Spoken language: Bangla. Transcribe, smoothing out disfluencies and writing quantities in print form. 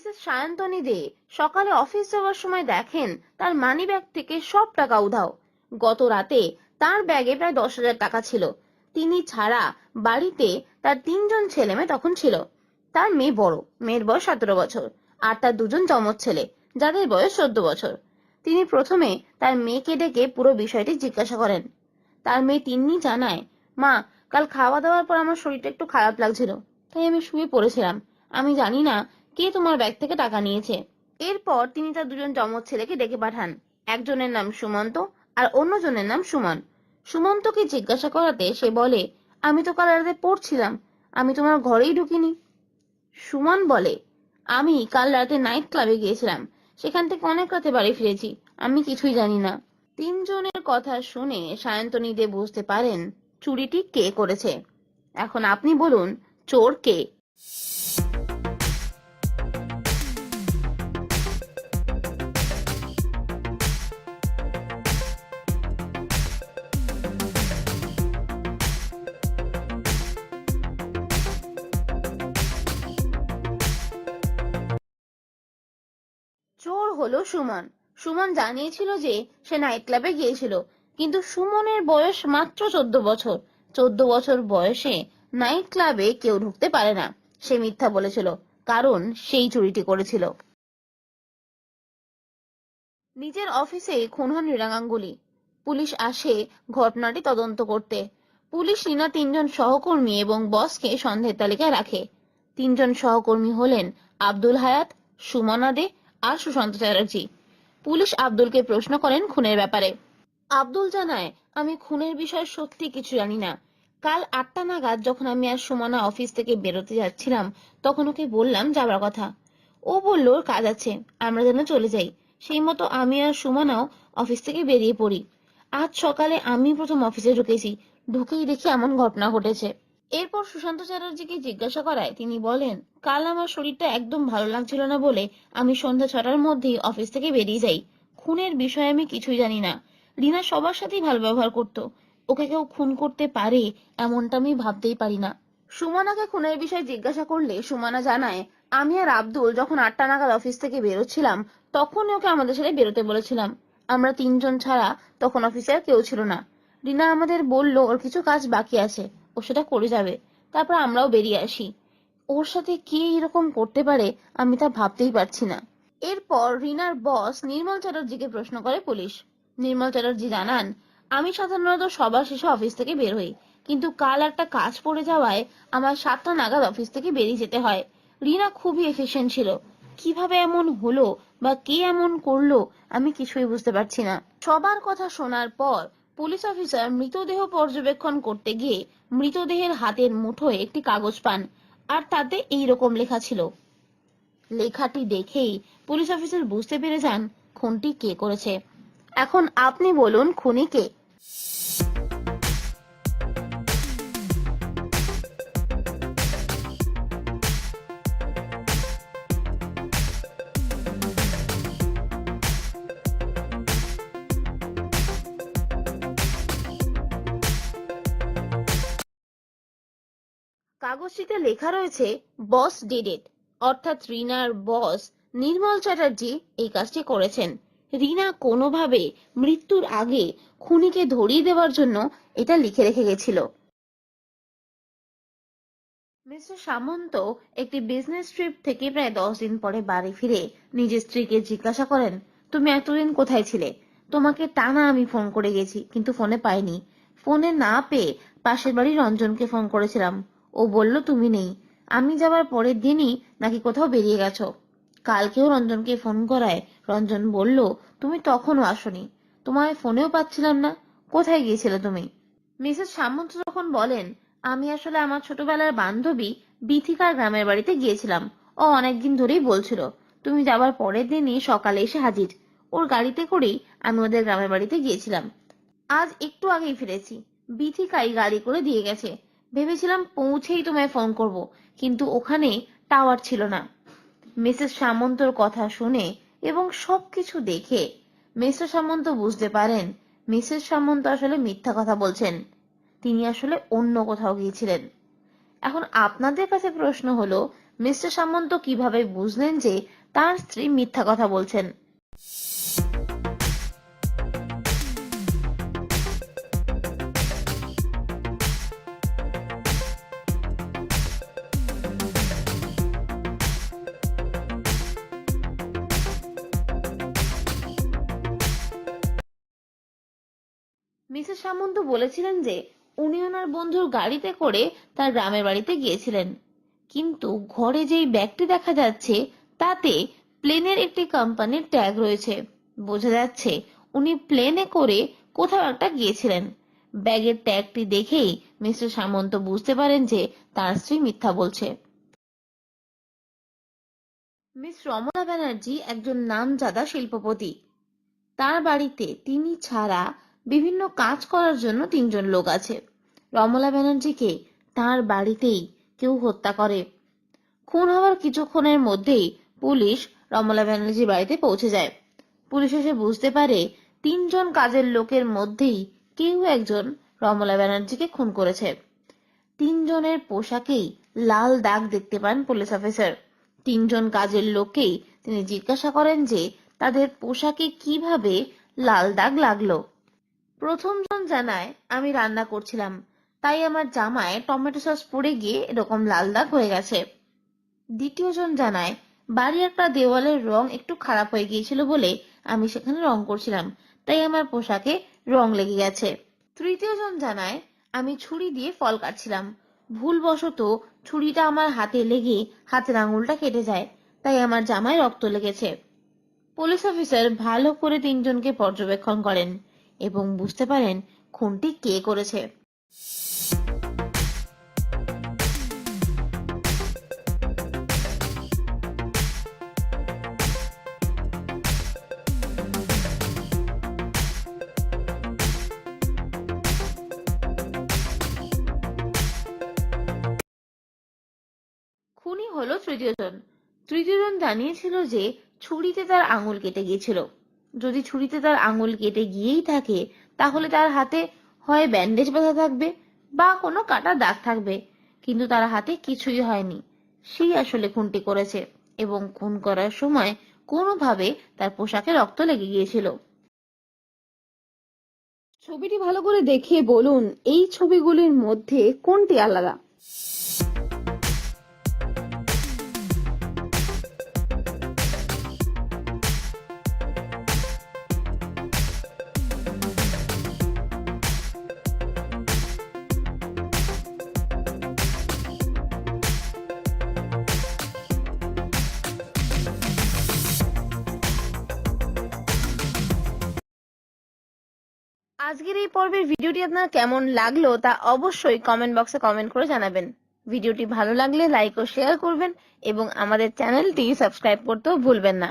মিসেস সায়ন্তনী দে সকালে অফিস যাওয়ার সময় দেখেন তার মানিব্যাগ থেকে সব টাকা উধাও। গত রাতে তার ব্যাগে প্রায় 10,000 টাকা ছিল। তিনি ছাড়া বাড়িতে তার 3জন ছেলে মেয়ে তখন ছিল। তার মেয়ে বড়, মেয়ের বয়স 17 বছর, আর তার 2জন যমজ ছেলে যাদের বয়স 14 বছর। তিনি প্রথমে তার মেয়েকে ডেকে পুরো বিষয়টি জিজ্ঞাসা করেন। তার মেয়ে তিন্নি জানায়, মা, কাল খাওয়া দাওয়ার পর আমার শরীরটা একটু খারাপ লাগছিল, তাই আমি শুয়ে পড়েছিলাম। আমি জানি না কে তোমার ব্যাগ থেকে টাকা নিয়েছে। এরপর তিনি তার 2জন যমজ ছেলেকে ডেকে পাঠান। একজনের নাম সুমন্ত আর অন্যজনের নাম সুমন। সুমন্তকে জিজ্ঞাসা করাতে সে বলে, আমি তো কাল রাতে পড়ছিলাম, আমি তোমার ঘরেই ঢুকিনি। সুমন বলে, আমি কাল রাতে নাইট ক্লাবে গিয়েছিলাম, সেখান থেকে অনেক রাতে বাড়ি ফিরেছি, আমি কিছুই জানি না। 3জনের কথা শুনে সায়ন্তনী দে বুঝতে পারেন চুরিটি কে করেছে। এখন আপনি বলুন, চোর কে? চোর হলো সুমন। সুমন জানিয়েছিল যে সে নাইট ক্লাবে গিয়েছিল, কিন্তু সুমনের বয়স মাত্র 14 বছর। 14 বছর বয়সে নাইট ক্লাবে কেউ ঢুকতে পারে না। সে মিথ্যা বলেছিল, কারণ সেই চুরিটি করেছিল। নিজের অফিসে খুন হন রিনা গাঙ্গুলি। পুলিশ আসে ঘটনাটি তদন্ত করতে। পুলিশ রিনা 3জন সহকর্মী এবং বসকে সন্দেহের তালিকায় রাখে। 3জন সহকর্মী হলেন আব্দুল হায়াত, সুমনা দে আর সুশান্ত চ্যাটার্জি। পুলিশ আব্দুলকে প্রশ্ন করেন খুনের ব্যাপারে। আব্দুল জানায়, আমি খুনের বিষয়ে সত্যি কিছু জানি না। কাল 8টা নাগাদ যখন আমি আর সুমনা অফিস থেকে বেরোতে যাচ্ছিলাম, তখন ওকে বললাম যাবার কথা। ও বলল ওর কাজ আছে, আমরা যেন চলে যাই। সেই মতো আমি আর সুমনাও অফিস থেকে বেরিয়ে পড়ি। আজ সকালে আমি প্রথম অফিসে ঢুকেছি, ঢুকেই দেখি এমন ঘটনা ঘটেছে। এরপর সুশান্ত চ্যাটার্জিকে জিজ্ঞাসা করায় তিনি বলেন, কাল আমার শরীরটা একদম ভালো লাগছিল না বলে আমি সন্ধ্যা 6টার মধ্যেই অফিস থেকে বেরিয়ে যাই। খুনের বিষয়ে আমি কিছুই জানি না। রিনা সবার সাথেই ভালো ব্যবহার করত, ওকে কেউ খুন করতে পারে এমনটা আমি ভাবতেই পারি না। সুমনাকে খুনের বিষয়ে জিজ্ঞাসা করলে সুমনা জানায়, আমি আর আব্দুল যখন 8টা নাগাদ অফিস থেকে বেরোচ্ছিলাম, তখন ওকে আমাদের সাথে বেরোতে বলেছিলাম। আমরা 3জন ছাড়া তখন অফিসে আর কেউ ছিল না। রিনা আমাদের বলল ওর কিছু কাজ বাকি আছে, ও সেটা করে যাবে, তারপর আমরাও বেরিয়ে আসি। ওর সাথে কে এরকম করতে পারে আমি তা ভাবতেই পারছি না। এরপর রিনার বস নির্মল চ্যাটার্জিকে প্রশ্ন করে পুলিশ। নির্মল চ্যাটার্জি জানান, আমি সাধারণত সবার শেষে অফিস থেকে বের হই, কিন্তু কাল একটা কাজ পড়ে যাওয়ায় আমার 7টা নাগাদ অফিস থেকে বেরিয়ে যেতে হয়। রিনা খুবই এফিশিয়েন্ট ছিল, কিভাবে এমন হলো বা কে এমন করলো আমি কিছুই বুঝতে পারছি না। সবার কথা শোনার পর পুলিশ অফিসার মৃতদেহ পর্যবেক্ষণ করতে গিয়ে মৃতদেহের হাতের মুঠোয় একটি কাগজ পান, আর তাতে এইরকম লেখা ছিল। লেখাটি দেখেই পুলিশ অফিসার বুঝতে পেরে যান খুনটি কে করেছে। এখন আপনি বলুন, খুনি কে? কাগজটিতে লেখা রয়েছে বস ডিড ইট, অর্থাৎ রিনার বস নির্মল চ্যাটার্জি এই কাজটি করেছেন। রিনা কোনোভাবে মৃত্যুর আগে খুনিকে ধরিয়ে দেওয়ার জন্য এটা লিখে রেখে গেছিল। মিস্টার সামন্ত একটি বিজনেস ট্রিপ থেকে প্রায় 10 দিন পরে বাড়ি ফিরে নিজের স্ত্রীকে জিজ্ঞাসা করেন, তুমি এতদিন কোথায় ছিলে? তোমাকে টানা আমি ফোন করে গেছি, কিন্তু ফোনে পাইনি। ফোনে না পেয়ে পাশের বাড়ির রঞ্জনকে ফোন করেছিলাম, ও বলল তুমি নেই। আমি যাবার পরের দিনই নাকি কোথাও বেরিয়ে গেছো। কালকেও রঞ্জনকে ফোন করায় রঞ্জন বলল তুমি তখনও আসোনি, তোমায় ফোনেও পাচ্ছিলাম না, কোথায় গিয়েছিলে তুমি? মিসেস সামন্ত যখন বলেন, আমি আসলে আমার ছোটবেলার বান্ধবী বিথিকার গ্রামের বাড়িতে গিয়েছিলাম। ও অনেকদিন ধরেই বলছিল, তুমি যাবার পরের দিনই সকালে এসে হাজির। ওর গাড়িতে করেই আমি ওদের গ্রামের বাড়িতে গিয়েছিলাম। আজ একটু আগেই ফিরেছি, বিথিকাই গাড়ি করে দিয়ে গেছে। ভেবেছিলাম পৌঁছেই তোমায় ফোন করব, কিন্তু ওখানে টাওয়ার ছিল না। মিসেস সামন্তর কথা শুনে এবং সবকিছু দেখে মিস্টার সামন্ত বুঝতে পারেন মিসেস সামন্ত আসলে মিথ্যা কথা বলছেন, তিনি আসলে অন্য কোথাও গিয়েছিলেন। এখন আপনাদের কাছে প্রশ্ন হলো, মিস্টার সামন্ত কিভাবে বুঝলেন যে তার স্ত্রী মিথ্যা কথা বলছেন? মিসেস সামন্ত বলেছিলেন যে উনি ওনার বন্ধুর গাড়িতে করে তার গ্রামের বাড়িতে গিয়েছিলেন, কিন্তু ঘরে যেই ব্যাগটি দেখা যাচ্ছে তাতে প্লেনের একটি কোম্পানির ট্যাগ রয়েছে। বোঝা যাচ্ছে উনি প্লেনে করে কোথাও একটা গিয়েছিলেন। ব্যাগের ট্যাগটি দেখেই মিস্টার সামন্ত বুঝতে পারেন যে তার স্ত্রী মিথ্যা বলছে। মিস রমলা ব্যানার্জি একজন নামজাদা শিল্পপতি। তার বাড়িতে তিনি ছাড়া বিভিন্ন কাজ করার জন্য 3জন লোক আছে। রমলা ব্যানার্জিকে তার বাড়িতেই কেউ হত্যা করে। খুন হওয়ার কিছুক্ষণের মধ্যেই পুলিশ রমলা ব্যানার্জির বাড়িতে পৌঁছে যায়। পুলিশ এসে বুঝতে পারে 3জন কাজের লোকের মধ্যেই কেউ একজন রমলা ব্যানার্জিকে খুন করেছে। 3জনের পোশাকেই লাল দাগ দেখতে পান পুলিশ অফিসার। 3জন কাজের লোককেই তিনি জিজ্ঞাসা করেন যে তাদের পোশাকে কিভাবে লাল দাগ লাগলো। প্রথম জন জানায়, আমি রান্না করছিলাম, তাই আমার জামায় টমেটো সস পড়ে গিয়ে এরকম লাল দাগ হয়ে গেছে। দ্বিতীয় জন জানায়, বাড়ির একটা দেওয়ালের রং একটু খারাপ হয়ে গিয়েছিল বলে আমি সেখানে রং করছিলাম, তাই আমার পোশাকে রং লেগে গেছে। তৃতীয় জন জানায়, আমি ছুরি দিয়ে ফল কাটছিলাম, ভুলবশত ছুরিটা আমার হাতে লেগে হাতের আঙুলটা কেটে যায়, তাই আমার জামায় রক্ত লেগেছে। পুলিশ অফিসার ভালো করে 3জনকে পর্যবেক্ষণ করেন এবং বুঝতে পারেন খুনটি কে করেছে। খুনি হলো তৃতীয় জন। তৃতীয় জন জানিয়েছিল যে ছুরিতে তার আঙুল কেটে গিয়েছিল। যদি ছুরিতে তার আঙুল কেটে গিয়েই থাকে তাহলে তার হাতে হয় ব্যান্ডেজ বাঁধা থাকবে বা কোনো কাটা দাগ থাকবে, কিন্তু তার হাতে কিছুই হয়নি। সেই আসলে খুনটি করেছে এবং খুন করার সময় কোনোভাবে তার পোশাকে রক্ত লেগে গিয়েছিল। ছবিটি ভালো করে দেখে বলুন এই ছবিগুলির মধ্যে কোনটি আলাদা। আজকের এই পর্বের ভিডিওটি আপনার কেমন লাগলো তা অবশ্যই কমেন্ট বক্সে কমেন্ট করে জানাবেন। ভিডিওটি ভালো লাগলে লাইক ও শেয়ার করবেন এবং আমাদের চ্যানেলটি সাবস্ক্রাইব করতেও ভুলবেন না।